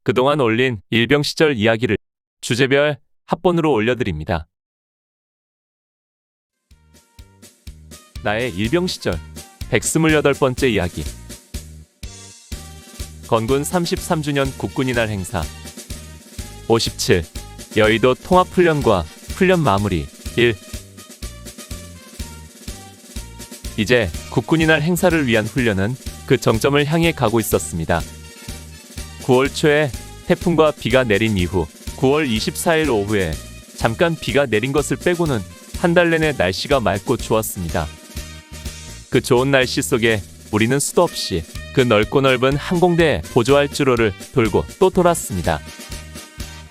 그동안 올린 일병 시절 이야기를 주제별 합본으로 올려드립니다. 나의 일병 시절 128번째 이야기. 건군 33주년 국군이날 행사. 57. 여의도 통합훈련과 훈련 마무리. 1. 이제 국군이날 행사를 위한 훈련은 그 정점을 향해 가고 있었습니다. 9월 초에 태풍과 비가 내린 이후 9월 24일 오후에 잠깐 비가 내린 것을 빼고는 한 달 내내 날씨가 맑고 좋았습니다. 그 좋은 날씨 속에 우리는 수도 없이 그 넓고 넓은 항공대 보조활주로를 돌고 또 돌았습니다.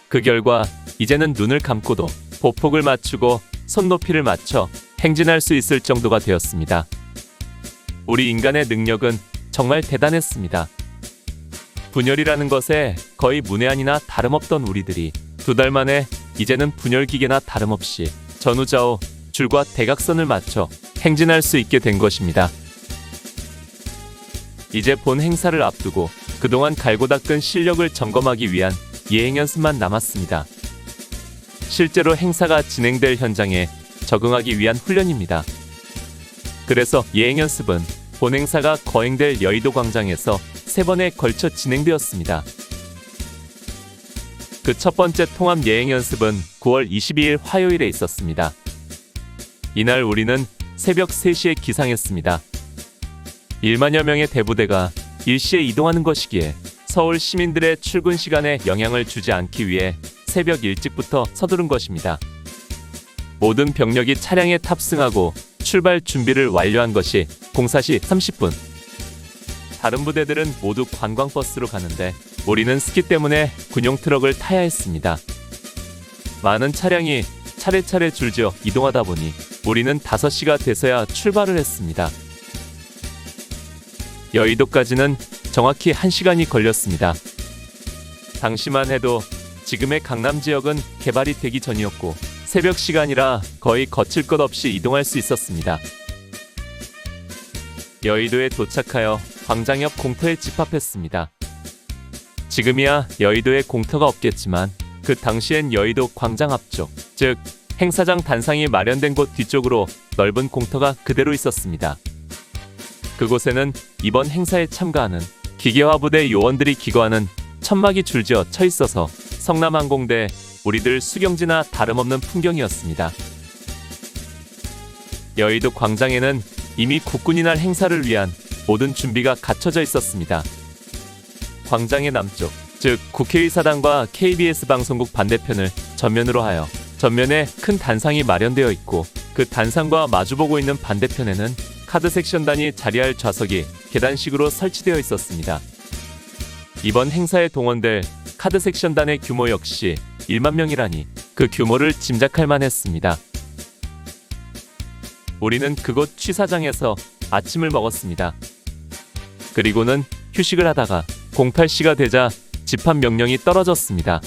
그 결과 이제는 눈을 감고도 보폭을 맞추고 손높이를 맞춰 행진할 수 있을 정도가 되었습니다. 우리 인간의 능력은 정말 대단했습니다. 분열이라는 것에 거의 문외한이나 다름없던 우리들이 2달 만에 이제는 분열기계나 다름없이 전후좌우 줄과 대각선을 맞춰 행진할 수 있게 된 것입니다. 이제 본 행사를 앞두고 그동안 갈고 닦은 실력을 점검하기 위한 예행 연습만 남았습니다. 실제로 행사가 진행될 현장에 적응하기 위한 훈련입니다. 그래서 예행 연습은 본 행사가 거행될 여의도 광장에서 3번에 걸쳐 진행되었습니다. 그 첫 번째 통합 예행 연습은 9월 22일 화요일에 있었습니다. 이날 우리는 새벽 3시에 기상했습니다. 1만여 명의 대부대가 일시에 이동하는 것이기에 서울 시민들의 출근 시간에 영향을 주지 않기 위해 새벽 일찍부터 서두른 것입니다. 모든 병력이 차량에 탑승하고 출발 준비를 완료한 것이 04시 30분. 다른 부대들은 모두 관광버스로 가는데 우리는 스키 때문에 군용 트럭을 타야 했습니다. 많은 차량이 차례차례 줄지어 이동하다 보니 우리는 5시가 돼서야 출발을 했습니다. 여의도까지는 정확히 1시간이 걸렸습니다. 당시만 해도 지금의 강남 지역은 개발이 되기 전이었고 새벽 시간이라 거의 거칠 것 없이 이동할 수 있었습니다. 여의도에 도착하여 광장 옆 공터에 집합했습니다. 지금이야 여의도에 공터가 없겠지만 그 당시엔 여의도 광장 앞쪽, 즉 행사장 단상이 마련된 곳 뒤쪽으로 넓은 공터가 그대로 있었습니다. 그곳에는 이번 행사에 참가하는 기계화 부대 요원들이 기거하는 천막이 줄지어 쳐 있어서 성남항공대 우리들 수경지나 다름없는 풍경이었습니다. 여의도 광장에는 이미 국군이날 행사를 위한 모든 준비가 갖춰져 있었습니다. 광장의 남쪽, 즉 국회의사당과 KBS 방송국 반대편을 전면으로 하여 전면에 큰 단상이 마련되어 있고 그 단상과 마주보고 있는 반대편에는 카드 섹션단이 자리할 좌석이 계단식으로 설치되어 있었습니다. 이번 행사에 동원될 카드 섹션단의 규모 역시 1만 명이라니 그 규모를 짐작할 만했습니다. 우리는 그곳 취사장에서 아침을 먹었습니다. 그리고는 휴식을 하다가 08시가 되자 집합 명령이 떨어졌습니다.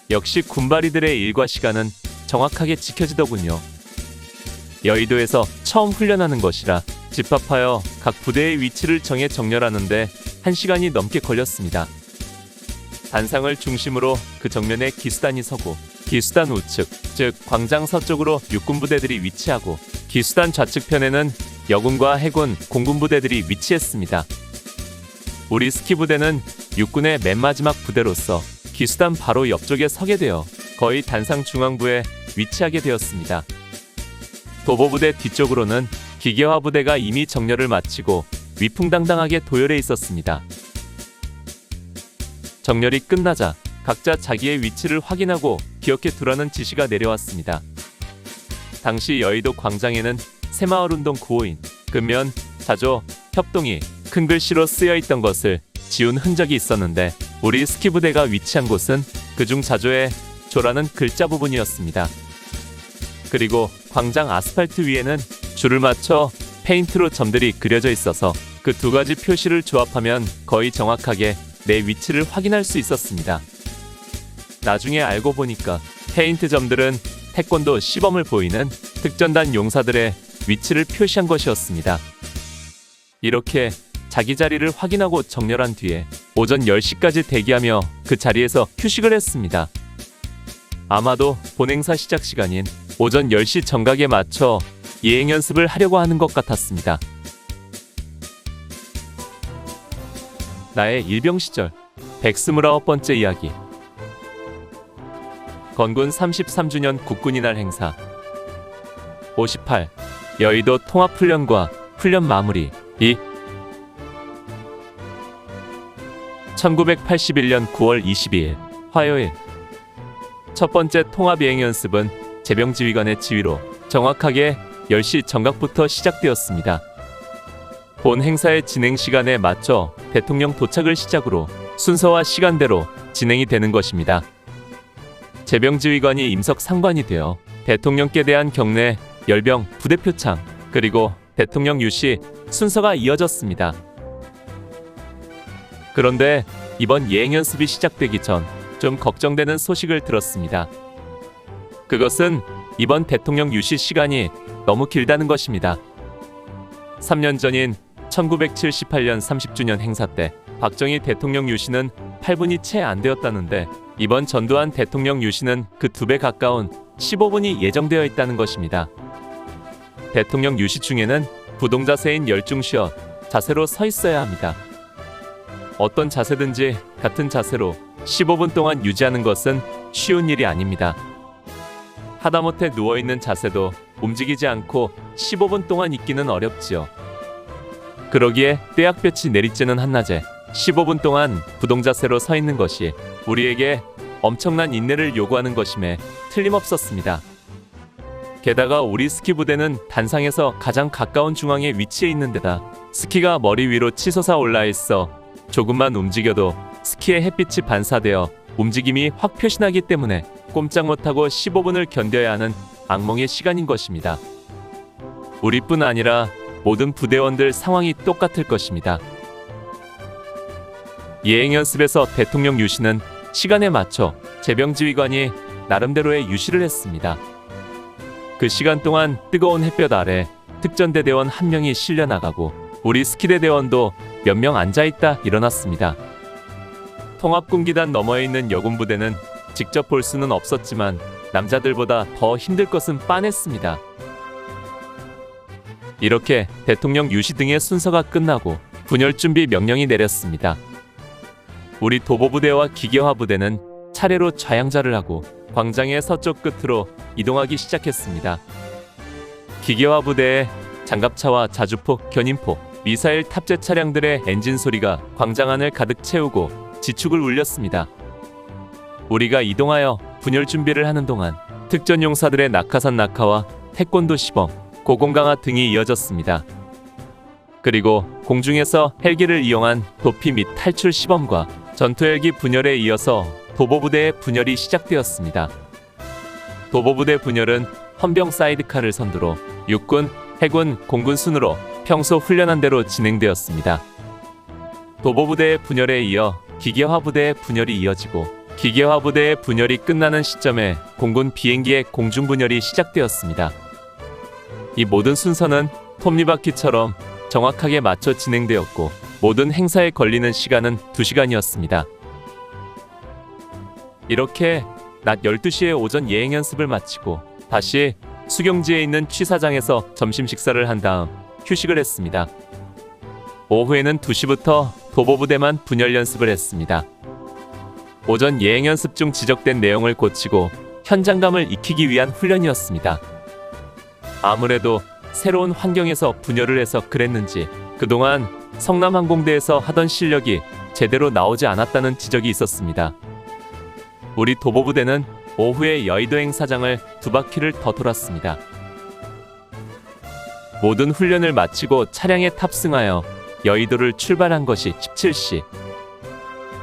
역시 군바리들의 일과 시간은 정확하게 지켜지더군요. 여의도에서 처음 훈련하는 것이라 집합하여 각 부대의 위치를 정해 정렬하는데 1시간이 넘게 걸렸습니다. 단상을 중심으로 그 정면에 기수단이 서고 기수단 우측, 즉 광장 서쪽으로 육군부대들이 위치하고 기수단 좌측편에는 여군과 해군, 공군부대들이 위치했습니다. 우리 스키부대는 육군의 맨 마지막 부대로서 기수단 바로 옆쪽에 서게 되어 거의 단상 중앙부에 위치하게 되었습니다. 도보부대 뒤쪽으로는 기계화 부대가 이미 정렬을 마치고 위풍당당하게 도열해 있었습니다. 정렬이 끝나자 각자 자기의 위치를 확인하고 기억해 두라는 지시가 내려왔습니다. 당시 여의도 광장에는 새마을운동 구호인 근면, 자조, 협동이 큰 글씨로 쓰여 있던 것을 지운 흔적이 있었는데 우리 스키부대가 위치한 곳은 그중 자조의 조라는 글자 부분이었습니다. 그리고 광장 아스팔트 위에는 줄을 맞춰 페인트로 점들이 그려져 있어서 그 2가지 표시를 조합하면 거의 정확하게 내 위치를 확인할 수 있었습니다. 나중에 알고 보니까 페인트 점들은 태권도 시범을 보이는 특전단 용사들의 위치를 표시한 것이었습니다. 이렇게 자기 자리를 확인하고 정렬한 뒤에 오전 10시까지 대기하며 그 자리에서 휴식을 했습니다. 아마도 본행사 시작 시간인 오전 10시 정각에 맞춰 예행 연습을 하려고 하는 것 같았습니다. 나의 일병 시절 129번째 이야기. 건군 33주년 국군이날 행사. 58. 여의도 통합훈련과 훈련 마무리. 2. 1981년 9월 22일 화요일. 첫 번째 통합 예행 연습은 제병지휘관의 지휘로 정확하게 10시 정각부터 시작되었습니다. 본 행사의 진행 시간에 맞춰 대통령 도착을 시작으로 순서와 시간대로 진행이 되는 것입니다. 제병지휘관이 임석 상관이 되어 대통령께 대한 경례, 열병, 부대표창, 그리고 대통령 유시 순서가 이어졌습니다. 그런데 이번 예행 연습이 시작되기 전 좀 걱정되는 소식을 들었습니다. 그것은 이번 대통령 유시 시간이 너무 길다는 것입니다. 3년 전인 1978년 30주년 행사 때 박정희 대통령 유시는 8분이 채 안 되었다는데 이번 전두환 대통령 유시는 그 2배 가까운 15분이 예정되어 있다는 것입니다. 대통령 유시 중에는 부동자세인 열중시어 자세로 서 있어야 합니다. 어떤 자세든지 같은 자세로 15분 동안 유지하는 것은 쉬운 일이 아닙니다. 하다못해 누워있는 자세도 움직이지 않고 15분 동안 있기는 어렵지요. 그러기에 떼약볕이 내리쬐는 한낮에 15분 동안 부동자세로 서 있는 것이 우리에게 엄청난 인내를 요구하는 것임에 틀림없었습니다. 게다가 우리 스키 부대는 단상에서 가장 가까운 중앙에 위치해 있는 데다 스키가 머리 위로 치솟아 올라 있어 조금만 움직여도 스키에 햇빛이 반사되어 움직임이 확 표시나기 때문에 꼼짝 못하고 15분을 견뎌야 하는 악몽의 시간인 것입니다. 우리뿐 아니라 모든 부대원들 상황이 똑같을 것입니다. 예행 연습에서 대통령 유시는 시간에 맞춰 제병지휘관이 나름대로의 유시를 했습니다. 그 시간 동안 뜨거운 햇볕 아래 특전대 대원 한 명이 실려 나가고 우리 스키대 대원도 몇 명 앉아있다 일어났습니다. 통합군기단 너머에 있는 여군부대는 직접 볼 수는 없었지만 남자들보다 더 힘들 것은 빤했습니다. 이렇게 대통령 유시 등의 순서가 끝나고 분열 준비 명령이 내렸습니다. 우리 도보부대와 기계화부대는 차례로 좌양자를 하고 광장의 서쪽 끝으로 이동하기 시작했습니다. 기계화부대의 장갑차와 자주포, 견인포, 미사일 탑재 차량들의 엔진 소리가 광장 안을 가득 채우고 지축을 울렸습니다. 우리가 이동하여 분열 준비를 하는 동안 특전용사들의 낙하산 낙하와 태권도 시범, 고공강화 등이 이어졌습니다. 그리고 공중에서 헬기를 이용한 도피 및 탈출 시범과 전투헬기 분열에 이어서 도보부대의 분열이 시작되었습니다. 도보부대 분열은 헌병 사이드카를 선두로 육군, 해군, 공군 순으로 평소 훈련한 대로 진행되었습니다. 도보부대의 분열에 이어 기계화부대의 분열이 이어지고 기계화부대의 분열이 끝나는 시점에 공군 비행기의 공중분열이 시작되었습니다. 이 모든 순서는 톱니바퀴처럼 정확하게 맞춰 진행되었고 모든 행사에 걸리는 시간은 2시간이었습니다. 이렇게 낮 12시에 오전 예행 연습을 마치고 다시 수경지에 있는 취사장에서 점심 식사를 한 다음 휴식을 했습니다. 오후에는 2시부터 도보부대만 분열 연습을 했습니다. 오전 예행 연습 중 지적된 내용을 고치고 현장감을 익히기 위한 훈련이었습니다. 아무래도 새로운 환경에서 분열을 해서 그랬는지 그동안 성남항공대에서 하던 실력이 제대로 나오지 않았다는 지적이 있었습니다. 우리 도보부대는 오후에 여의도 행사장을 2바퀴를 더 돌았습니다. 모든 훈련을 마치고 차량에 탑승하여 여의도를 출발한 것이 17시.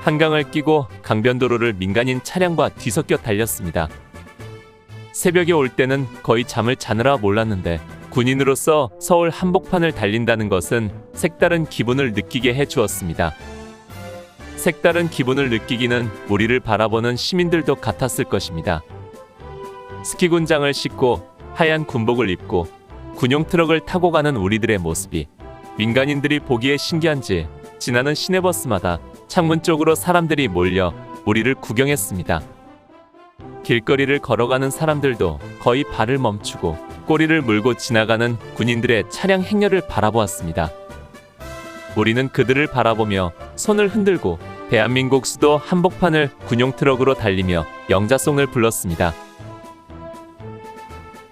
한강을 끼고 강변도로를 민간인 차량과 뒤섞여 달렸습니다. 새벽에 올 때는 거의 잠을 자느라 몰랐는데 군인으로서 서울 한복판을 달린다는 것은 색다른 기분을 느끼게 해주었습니다. 색다른 기분을 느끼기는 우리를 바라보는 시민들도 같았을 것입니다. 스키군장을 신고 하얀 군복을 입고 군용 트럭을 타고 가는 우리들의 모습이 민간인들이 보기에 신기한지 지나는 시내버스마다 창문 쪽으로 사람들이 몰려 우리를 구경했습니다. 길거리를 걸어가는 사람들도 거의 발을 멈추고 꼬리를 물고 지나가는 군인들의 차량 행렬을 바라보았습니다. 우리는 그들을 바라보며 손을 흔들고 대한민국 수도 한복판을 군용 트럭으로 달리며 영자송을 불렀습니다.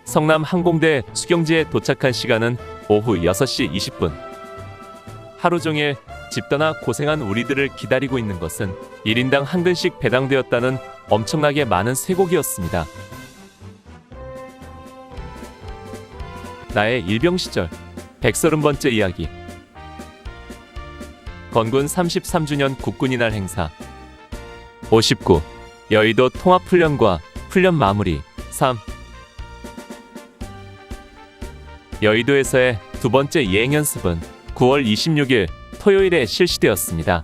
성남 항공대 수경지에 도착한 시간은 오후 6시 20분. 하루 종일 집 떠나 고생한 우리들을 기다리고 있는 것은 1인당 한 근씩 배당되었다는 엄청나게 많은 쇠고기였습니다. 나의 일병 시절 130번째 이야기. 건군 33주년 국군이날 행사. 59. 여의도 통합훈련과 훈련 마무리. 3. 여의도에서의 두 번째 예행연습은 9월 26일 토요일에 실시되었습니다.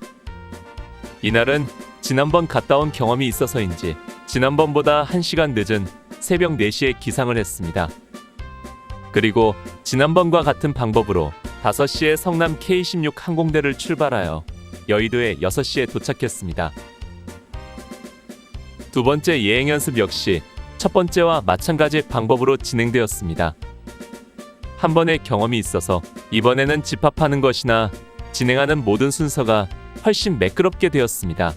이날은 지난번 갔다 온 경험이 있어서인지 지난번보다 1시간 늦은 새벽 4시에 기상을 했습니다. 그리고 지난번과 같은 방법으로 5시에 성남 K16 항공대를 출발하여 여의도에 6시에 도착했습니다. 두 번째 예행연습 역시 첫 번째와 마찬가지 방법으로 진행되었습니다. 한 번의 경험이 있어서 이번에는 집합하는 것이나 진행하는 모든 순서가 훨씬 매끄럽게 되었습니다.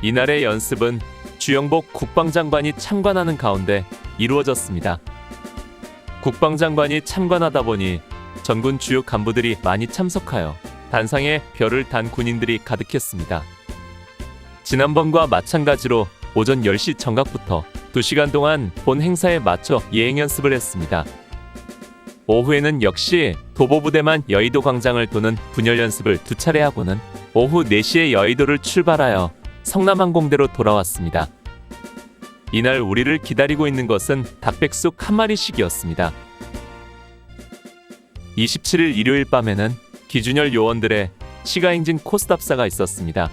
이날의 연습은 주영복 국방장관이 참관하는 가운데 이루어졌습니다. 국방장관이 참관하다 보니 전군 주요 간부들이 많이 참석하여 단상에 별을 단 군인들이 가득했습니다. 지난번과 마찬가지로 오전 10시 정각부터 2시간 동안 본 행사에 맞춰 예행연습을 했습니다. 오후에는 역시 도보부대만 여의도 광장을 도는 분열 연습을 2차례 하고는 오후 4시에 여의도를 출발하여 성남항공대로 돌아왔습니다. 이날 우리를 기다리고 있는 것은 닭백숙 한 마리씩이었습니다. 27일 일요일 밤에는 기준열 요원들의 시가행진 코스답사가 있었습니다.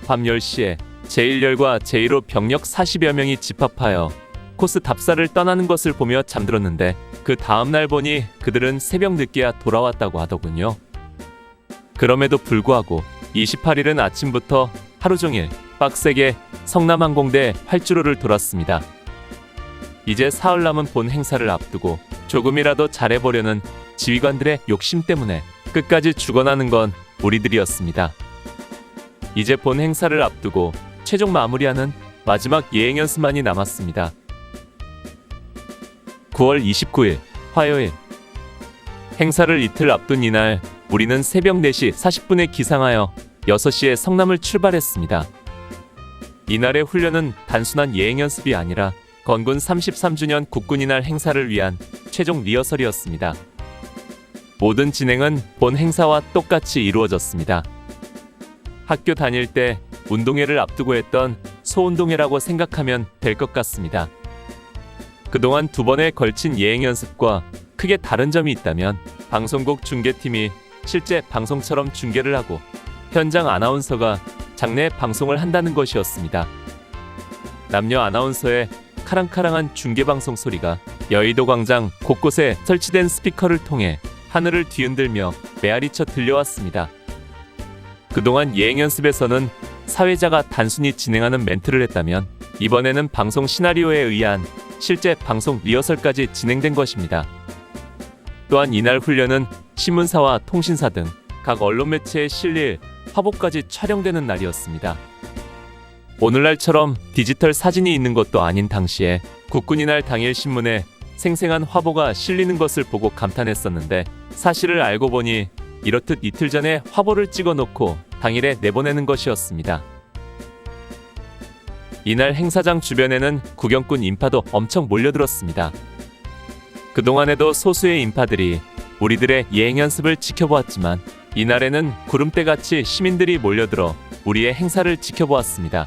밤 10시에 제1열과 제1호 병력 40여 명이 집합하여 코스 답사를 떠나는 것을 보며 잠들었는데 그 다음날 보니 그들은 새벽 늦게야 돌아왔다고 하더군요. 그럼에도 불구하고 28일은 아침부터 하루 종일 빡세게 성남항공대 활주로를 돌았습니다. 이제 사흘 남은 본 행사를 앞두고 조금이라도 잘해보려는 지휘관들의 욕심 때문에 끝까지 죽어나는 건 우리들이었습니다. 이제 본 행사를 앞두고 최종 마무리하는 마지막 예행연습만이 남았습니다. 9월 29일 화요일. 행사를 이틀 앞둔 이날 우리는 새벽 4시 40분에 기상하여 6시에 성남을 출발했습니다. 이날의 훈련은 단순한 예행연습이 아니라 건군 33주년 국군이날 행사를 위한 최종 리허설이었습니다. 모든 진행은 본 행사와 똑같이 이루어졌습니다. 학교 다닐 때 운동회를 앞두고 했던 소운동회라고 생각하면 될 것 같습니다. 그동안 2번에 걸친 예행연습과 크게 다른 점이 있다면 방송국 중계팀이 실제 방송처럼 중계를 하고 현장 아나운서가 장내 방송을 한다는 것이었습니다. 남녀 아나운서의 카랑카랑한 중계방송 소리가 여의도 광장 곳곳에 설치된 스피커를 통해 하늘을 뒤흔들며 메아리쳐 들려왔습니다. 그동안 예행연습에서는 사회자가 단순히 진행하는 멘트를 했다면 이번에는 방송 시나리오에 의한 실제 방송 리허설까지 진행된 것입니다. 또한 이날 훈련은 신문사와 통신사 등 각 언론 매체에 실릴 화보까지 촬영되는 날이었습니다. 오늘날처럼 디지털 사진이 있는 것도 아닌 당시에 국군이날 당일 신문에 생생한 화보가 실리는 것을 보고 감탄했었는데 사실을 알고 보니 이렇듯 이틀 전에 화보를 찍어놓고 당일에 내보내는 것이었습니다. 이날 행사장 주변에는 구경꾼 인파도 엄청 몰려들었습니다. 그동안에도 소수의 인파들이 우리들의 예행연습을 지켜보았지만 이날에는 구름대같이 시민들이 몰려들어 우리의 행사를 지켜보았습니다.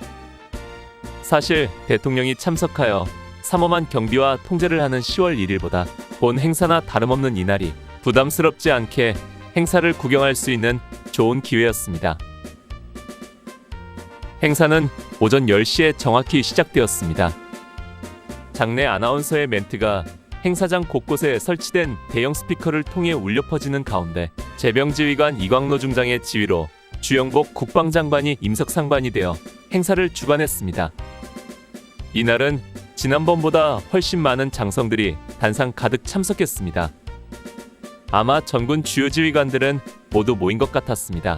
사실 대통령이 참석하여 삼엄한 경비와 통제를 하는 10월 1일보다 본 행사나 다름없는 이날이 부담스럽지 않게 행사를 구경할 수 있는 좋은 기회였습니다. 행사는 오전 10시에 정확히 시작되었습니다. 장내 아나운서의 멘트가 행사장 곳곳에 설치된 대형 스피커를 통해 울려 퍼지는 가운데 제병지휘관 이광로 중장의 지휘로 주영복 국방장관이 임석상관이 되어 행사를 주관했습니다. 이날은 지난번보다 훨씬 많은 장성들이 단상 가득 참석했습니다. 아마 전군 주요 지휘관들은 모두 모인 것 같았습니다.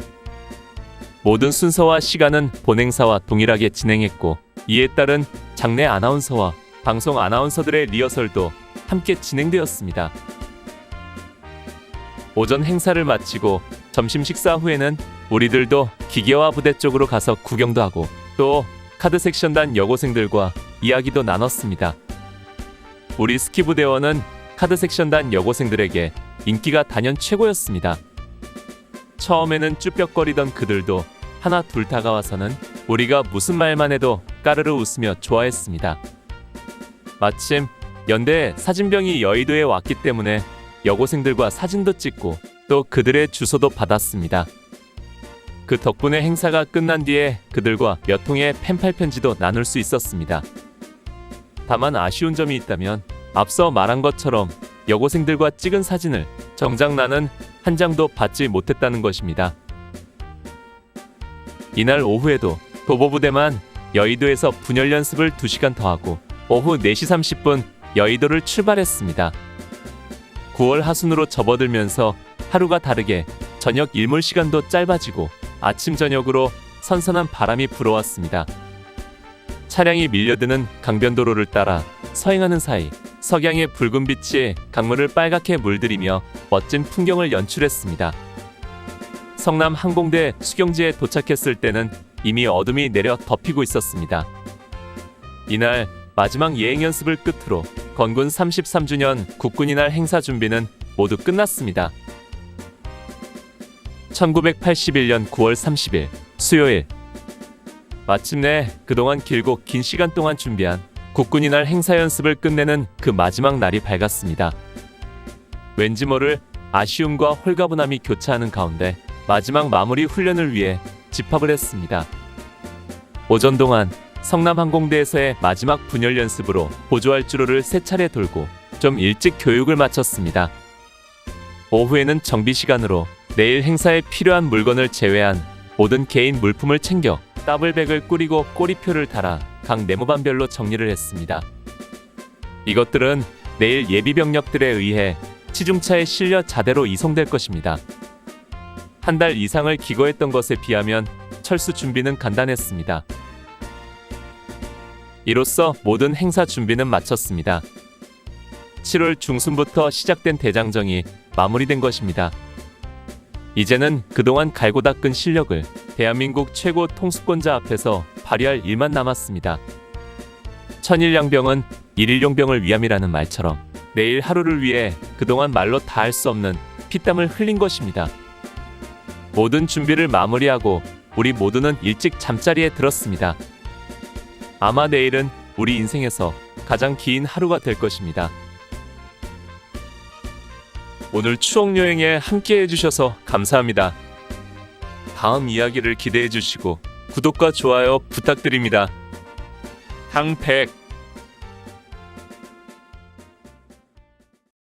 모든 순서와 시간은 본행사와 동일하게 진행했고, 이에 따른 장내 아나운서와 방송 아나운서들의 리허설도 함께 진행되었습니다. 오전 행사를 마치고 점심 식사 후에는 우리들도 기계화 부대 쪽으로 가서 구경도 하고 또 카드 섹션단 여고생들과 이야기도 나눴습니다. 우리 스키 부대원은 카드 섹션단 여고생들에게 인기가 단연 최고였습니다. 처음에는 쭈뼛거리던 그들도 하나 둘 다가와서는 우리가 무슨 말만 해도 까르르 웃으며 좋아했습니다. 마침 연대 사진병이 여의도에 왔기 때문에 여고생들과 사진도 찍고 또 그들의 주소도 받았습니다. 그 덕분에 행사가 끝난 뒤에 그들과 몇 통의 펜팔 편지도 나눌 수 있었습니다. 다만 아쉬운 점이 있다면 앞서 말한 것처럼 여고생들과 찍은 사진을 정작 나는 한 장도 받지 못했다는 것입니다. 이날 오후에도 도보부대만 여의도에서 분열 연습을 2시간 더 하고 오후 4시 30분 여의도를 출발했습니다. 9월 하순으로 접어들면서 하루가 다르게 저녁 일몰 시간도 짧아지고 아침 저녁으로 선선한 바람이 불어왔습니다. 차량이 밀려드는 강변도로를 따라 서행하는 사이 석양의 붉은 빛이 강물을 빨갛게 물들이며 멋진 풍경을 연출했습니다. 성남 항공대 수경지에 도착했을 때는 이미 어둠이 내려 덮이고 있었습니다. 이날 마지막 예행 연습을 끝으로 건군 33주년 국군이날 행사 준비는 모두 끝났습니다. 1981년 9월 30일 수요일, 마침내 그동안 길고 긴 시간 동안 준비한 국군이날 행사 연습을 끝내는 그 마지막 날이 밝았습니다. 왠지 모를 아쉬움과 홀가분함이 교차하는 가운데 마지막 마무리 훈련을 위해 집합을 했습니다. 오전 동안 성남항공대에서의 마지막 분열 연습으로 보조활주로를 3차례 돌고 좀 일찍 교육을 마쳤습니다. 오후에는 정비 시간으로 내일 행사에 필요한 물건을 제외한 모든 개인 물품을 챙겨 더블백을 꾸리고 꼬리표를 달아 각 내무반별로 정리를 했습니다. 이것들은 내일 예비병력들에 의해 치중차에 실려 자대로 이송될 것입니다. 한 달 이상을 기거했던 것에 비하면 철수 준비는 간단했습니다. 이로써 모든 행사 준비는 마쳤습니다. 7월 중순부터 시작된 대장정이 마무리된 것입니다. 이제는 그동안 갈고 닦은 실력을 대한민국 최고 통수권자 앞에서 발휘할 일만 남았습니다. 천일양병은 일일용병을 위함이라는 말처럼 내일 하루를 위해 그동안 말로 다 할 수 없는 피땀을 흘린 것입니다. 모든 준비를 마무리하고 우리 모두는 일찍 잠자리에 들었습니다. 아마 내일은 우리 인생에서 가장 긴 하루가 될 것입니다. 오늘 추억여행에 함께 해주셔서 감사합니다. 다음 이야기를 기대해 주시고 구독과 좋아요 부탁드립니다. 항백